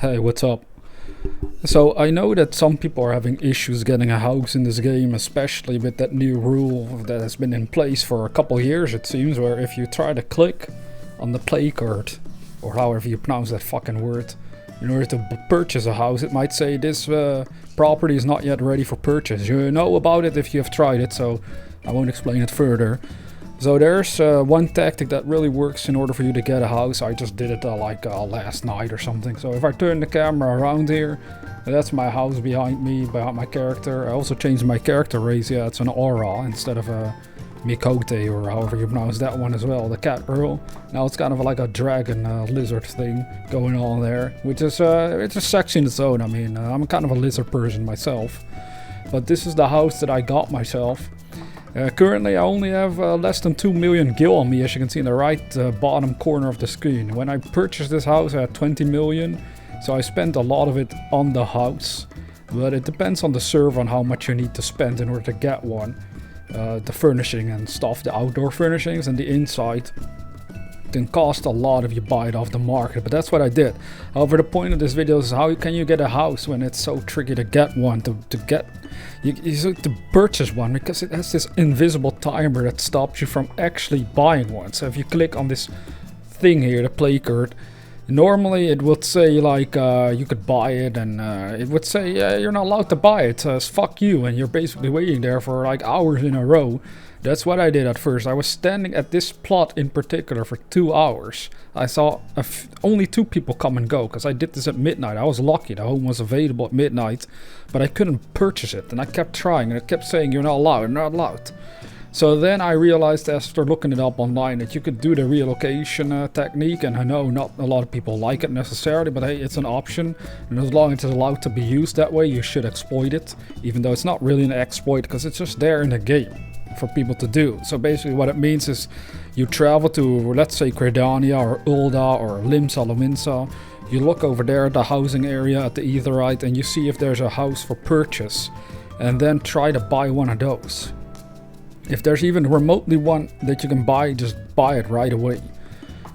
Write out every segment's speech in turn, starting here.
Hey, what's up? So I know that some people are having issues getting a house in this game, especially with that new rule that has been in place for a couple years, it seems, where if you try to click on the play card, or however you pronounce that fucking word, in order to purchase a house, it might say this property is not yet ready for purchase. You know about it if you have tried it, so I won't explain it further. So there's one tactic that really works in order for you to get a house. I just did it last night or something. So if I turn the camera around here, that's my house behind me, behind my character. I also changed my character race. Yeah, it's an aura instead of a Mikote, or however you pronounce that one as well, the cat girl. Now it's kind of like a dragon lizard thing going on there, which is it's a section in its own. I mean, I'm kind of a lizard person myself. But this is the house that I got myself. Currently I only have less than 2 million gil on me, as you can see in the right bottom corner of the screen. When I purchased this house I had 20 million, so I spent a lot of it on the house. But it depends on the server on how much you need to spend in order to get one. The furnishing and stuff, the outdoor furnishings and the inside can cost a lot if you buy it off the market, but that's what I did. However, the point of this video is how can you get a house when it's so tricky to get one, to purchase one, because it has this invisible timer that stops you from actually buying one. So if you click on this thing here, the play card, normally it would say like you could buy it, and it would say yeah, you're not allowed to buy it, fuck you, and you're basically waiting there for like hours in a row. That's what I did at first. I was standing at this plot in particular for 2 hours. I saw only 2 people come and go, because I did this at midnight. I was lucky, the home was available at midnight, but I couldn't purchase it, and I kept trying, and it kept saying you're not allowed, you're not allowed. So then I realized after looking it up online that you could do the relocation technique, and I know not a lot of people like it necessarily, but hey, it's an option, and as long as it's allowed to be used that way, you should exploit it, even though it's not really an exploit because it's just there in the game for people to do. So basically what it means is you travel to, let's say, Gridania or Ulda or Limsa Lominsa. You look over there at the housing area at the Aetheryte and you see if there's a house for purchase, and then try to buy one of those. If there's even remotely one that you can buy, just buy it right away.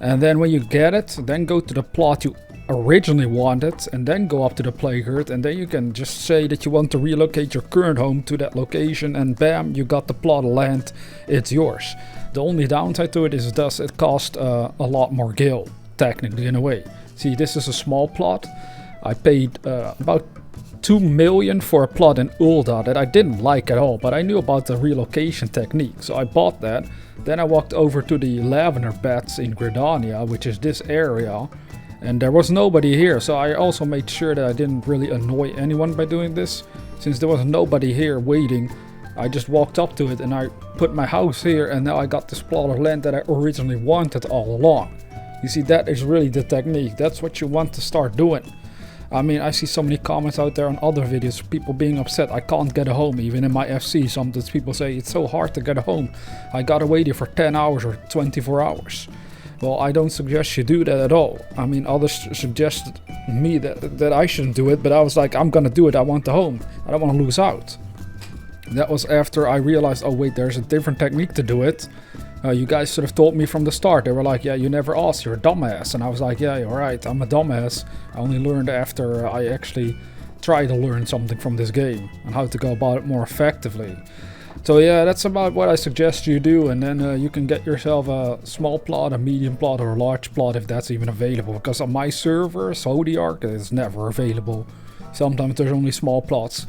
And then when you get it, then go to the plot you originally wanted, and then go up to the play card, and then you can just say that you want to relocate your current home to that location, and bam, you got the plot of land, it's yours. The only downside to it is thus it costs a lot more gil, technically, in a way. See, this is a small plot. I paid about 2 million for a plot in Ulda that I didn't like at all, but I knew about the relocation technique, so I bought that. Then I walked over to the lavender beds in Gridania, which is this area, and there was nobody here, so I also made sure that I didn't really annoy anyone by doing this. Since there was nobody here waiting, I just walked up to it and I put my house here, and now I got this plot of land that I originally wanted all along. You see, that is really the technique. That's what you want to start doing. I mean, I see so many comments out there on other videos, people being upset I can't get a home. Even in my FC, sometimes people say it's so hard to get a home. I gotta wait here for 10 hours or 24 hours. Well, I don't suggest you do that at all. I mean, others suggested me that I shouldn't do it, but I was like, I'm gonna do it, I want the home. I don't want to lose out. That was after I realized, oh wait, there's a different technique to do it. You guys should have told me from the start. They were like, yeah, you never asked, you're a dumbass. And I was like, yeah, you're right, I'm a dumbass. I only learned after I actually tried to learn something from this game and how to go about it more effectively. So yeah, that's about what I suggest you do, and then you can get yourself a small plot, a medium plot, or a large plot if that's even available. Because on my server, Zodiac, is never available. Sometimes there's only small plots.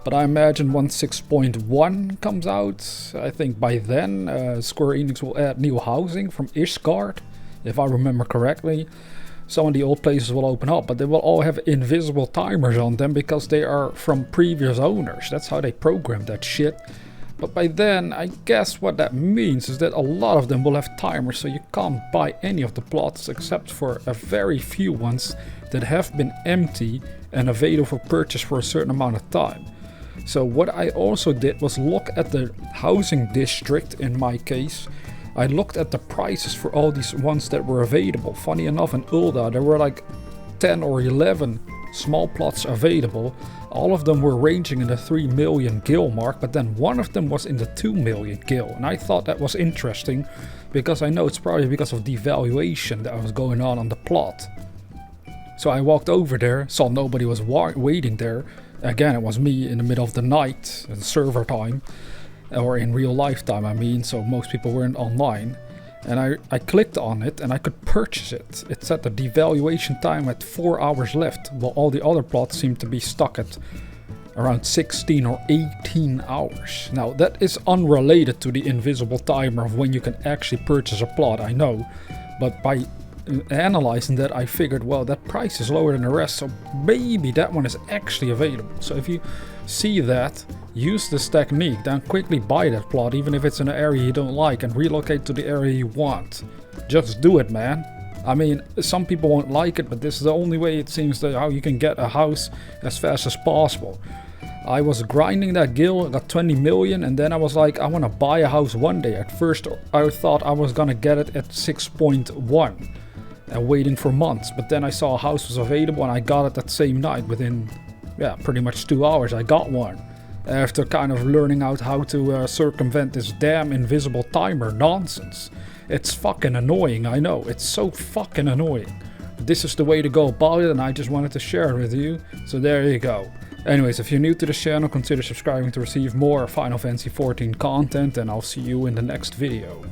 But I imagine once 6.1 comes out, I think by then Square Enix will add new housing from Ishgard, if I remember correctly. Some of the old places will open up, but they will all have invisible timers on them because they are from previous owners. That's how they programmed that shit. But by then, I guess what that means is that a lot of them will have timers, so you can't buy any of the plots except for a very few ones that have been empty and available for purchase for a certain amount of time. So what I also did was look at the housing district in my case. I looked at the prices for all these ones that were available. Funny enough, in Ulda there were like 10 or 11 small plots available. All of them were ranging in the 3 million gil mark, but then one of them was in the 2 million gil. And I thought that was interesting because I know it's probably because of devaluation that was going on the plot. So I walked over there, saw nobody was waiting there. Again, it was me in the middle of the night, at server time, or in real life time I mean, so most people weren't online. And I clicked on it and I could purchase it. It said the devaluation time at 4 hours left, while all the other plots seemed to be stuck at around 16 or 18 hours. Now that is unrelated to the invisible timer of when you can actually purchase a plot, I know. But by analyzing that, I figured, well, that price is lower than the rest, so maybe that one is actually available. So if you see that, use this technique, then quickly buy that plot, even if it's in an area you don't like, and relocate to the area you want. Just do it, man. I mean, some people won't like it, but this is the only way it seems that how you can get a house as fast as possible. I was grinding that guild, got 20 million, and then I was like, I want to buy a house one day. At first I thought I was gonna get it at 6.1 and waiting for months, but then I saw a house was available and I got it that same night. Within, yeah, pretty much 2 hours I got one. After kind of learning out how to circumvent this damn invisible timer nonsense. It's fucking annoying, I know, it's so fucking annoying. But this is the way to go about it, and I just wanted to share it with you, so there you go. Anyways, if you're new to this channel, consider subscribing to receive more Final Fantasy XIV content, and I'll see you in the next video.